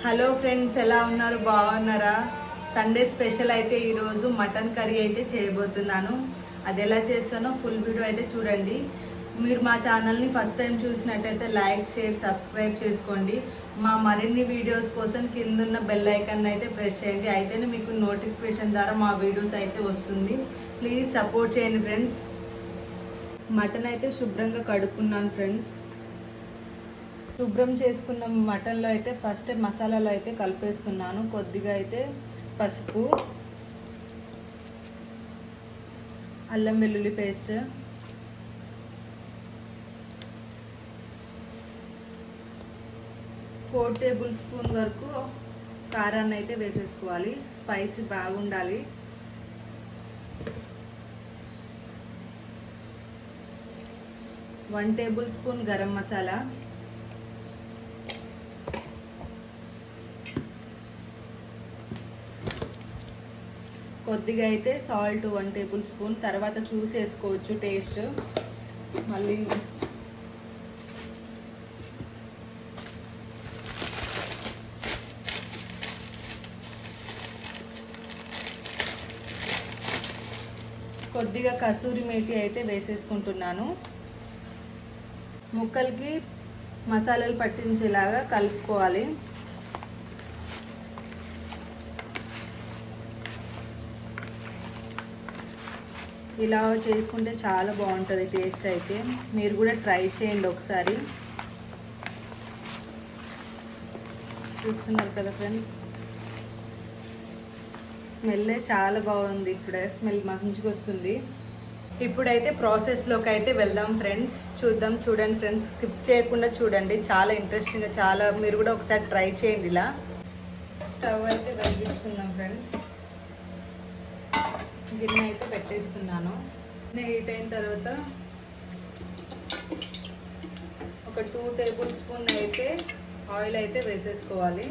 Hello friends, ఎలా ఉన్నారు? బాగున్నారా? సండే స్పెషల్ అయితే ఈరోజు మటన్ కర్రీ అయితే చేయబోతున్నాను. అది ఎలా చేస్తానో ఫుల్ వీడియో అయితే చూడండి. మీరు మా ఛానల్ని ఫస్ట్ టైం చూసినట్టయితే లైక్, షేర్, సబ్స్క్రైబ్ చేసుకోండి. మా మరిన్ని వీడియోస్ కోసం కిందున్న బెల్ ఐకాన్ అయితే ప్రెస్ చేయండి. అయితేనే మీకు నోటిఫికేషన్ ద్వారా మా వీడియోస్ అయితే వస్తుంది. ప్లీజ్ సపోర్ట్ చేయండి ఫ్రెండ్స్. మటన్ అయితే శుభ్రంగా కడుక్కున్నాను ఫ్రెండ్స్. శుభ్రం చేసుకున్న మటన్లో అయితే ఫస్ట్ మసాలాలు అయితే కలిపేస్తున్నాను. కొద్దిగా అయితే పసుపు, అల్లం వెల్లుల్లి పేస్ట్, ఫోర్ టేబుల్ స్పూన్ వరకు కారాన్ని అయితే వేసేసుకోవాలి. స్పైసీ బాగుండాలి. 1 టేబుల్ స్పూన్ గరం మసాలా, కొద్దిగా అయితే సాల్ట్ 1 టేబుల్ స్పూన్, తర్వాత చూసి వేసుకోవచ్చు టేస్ట్. మళ్ళీ కొద్దిగా కసూరి మేతి అయితే వేసేసుకుంటున్నాను. ముక్కలకి మసాలాలు పట్టించేలాగా కలుపుకోవాలి. ఇలా చేసుకుంటే చాలా బాగుంటుంది టేస్ట్ అయితే. మీరు కూడా ట్రై చేయండి ఒకసారి. చూస్తున్నారు కదా ఫ్రెండ్స్, స్మెల్లే చాలా బాగుంది. ఇప్పుడే స్మెల్ మంచిగా వస్తుంది. ఇప్పుడైతే ప్రాసెస్లోకి అయితే వెళ్దాం ఫ్రెండ్స్. చూడండి ఫ్రెండ్స్, స్కిప్ చేయకుండా చూడండి. చాలా ఇంట్రెస్టింగ్గా, చాలా మీరు కూడా ఒకసారి ట్రై చేయండి. ఇలా స్టవ్ అయితే వెలిగించుకుందాం ఫ్రెండ్స్. గిన్నె అయితే పెట్టేస్తున్నాను. గిన్నె హీట్ అయిన తర్వాత ఒక 2 టేబుల్ స్పూన్ అయితే ఆయిల్ అయితే వేసేసుకోవాలి.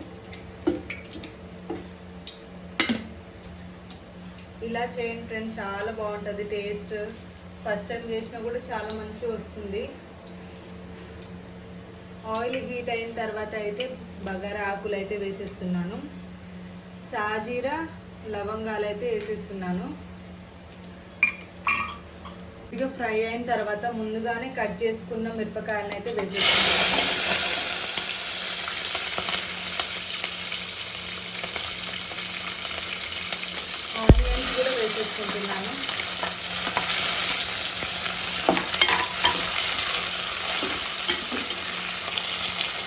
ఇలా చేయండి ఫ్రెండ్స్, చాలా బాగుంటుంది టేస్ట్. ఫస్ట్ టైం చేసినా కూడా చాలా మంచిగా వస్తుంది. ఆయిల్ హీట్ అయిన తర్వాత అయితే బగారా ఆకులు అయితే వేసేస్తున్నాను. సాజీరా, లవంగాలు అయితే వేసేస్తున్నాను. ఇక ఫ్రై అయిన తర్వాత ముందుగానే కట్ చేసుకున్న మిరపకాయలను అయితే వేసేస్తున్నాను. ఆనియన్స్ కూడా వేసేసుకుంటున్నాను.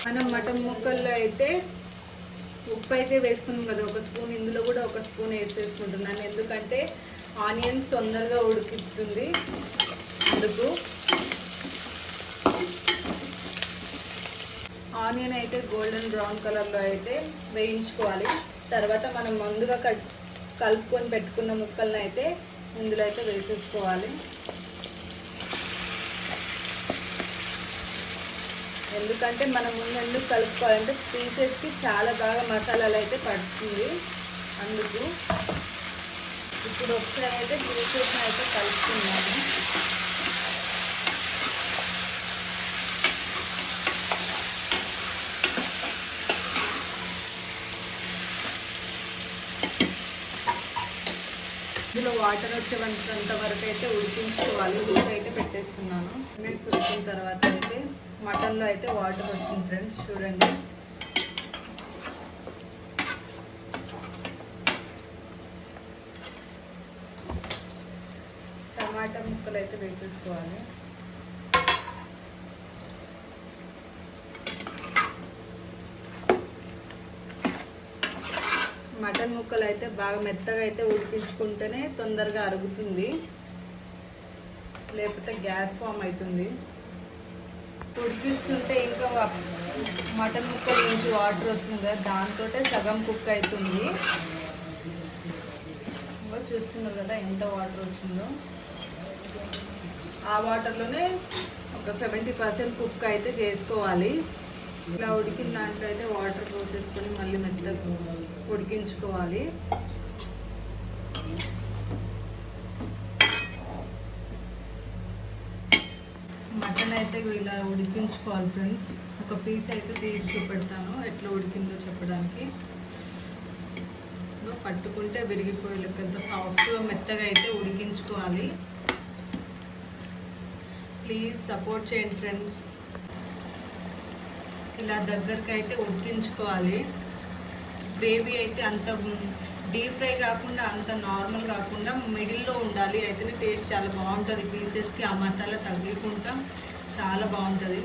మనం మటన్ ముక్కల్లో అయితే ఉప్పు అయితే వేసుకున్నాం కదా, 1 స్పూన్. ఇందులో కూడా 1 స్పూన్ వేసేసుకుంటున్నాను. ఎందుకంటే ఆనియన్స్ తొందరగా ఉడికిస్తుంది. అందుకు ఆనియన్ అయితే గోల్డెన్ బ్రౌన్ కలర్లో అయితే వేయించుకోవాలి. తర్వాత మనం ముందుగా కలుపుకొని పెట్టుకున్న ముక్కలను అయితే ఇందులో అయితే వేసేసుకోవాలి. ఎందుకంటే మనం ముందు కలుపుకోవాలంటే పీసెస్కి చాలా బాగా మసాలాలు అయితే పడుతుంది. అందుకు ఇప్పుడు ఒకసారి అయితే పీసెస్ని అయితే కలుపుకున్నాము. ఇందులో వాటర్ వచ్చేంత వరకు అయితే ఉడికించుకోవాలి. ఉడికి అయితే పెట్టేస్తున్నాను. మినిట్స్ ఉడికిన తర్వాత అయితే మటన్లో అయితే వాటర్ వస్తుంది ఫ్రెండ్స్. చూడండి, టమాటా ముక్కలు అయితే వేసేసుకోవాలి. మటన్ ముక్కలు అయితే బాగా మెత్తగా అయితే ఉడికించుకుంటేనే తొందరగా అరుగుతుంది, లేకపోతే గ్యాస్ ఫామ్ అవుతుంది. ఉడికిస్తుంటే ఇంకా మటన్ ముక్కల నుంచి వాటర్ వస్తుంది కదా, దాంతో సగం కుక్ అవుతుంది. చూస్తున్నారు కదా ఎంత వాటర్ వచ్చిందో. ఆ వాటర్లోనే ఒక 70% కుక్ అయితే చేసుకోవాలి. ఇలా ఉడికిన దాంట్లో అయితే వాటర్ పోసేసుకొని మళ్ళీ మెత్తగా ఉడికించుకోవాలి. మటన్ అయితే ఇలా ఉడికించుకోవాలి ఫ్రెండ్స్. ఒక పీస్ అయితే తీసి చూపెడతాను ఎట్లా ఉడికిందో చెప్పడానికి. పట్టుకుంటే విరిగిపోయే పెద్ద సాఫ్ట్గా మెత్తగా అయితే ఉడికించుకోవాలి. ప్లీజ్ సపోర్ట్ చేయండి ఫ్రెండ్స్. ఇలా దగ్గరికి అయితే ఉడికించుకోవాలి. గ్రేవీ అయితే అంత డీప్ ఫ్రై కాకుండా అంత నార్మల్ కాకుండా మిడిల్లో ఉండాలి. అయితేనే టేస్ట్ చాలా బాగుంటుంది. పీసెస్కి ఆ మసాలా తగిలికుంటా చాలా బాగుంటుంది.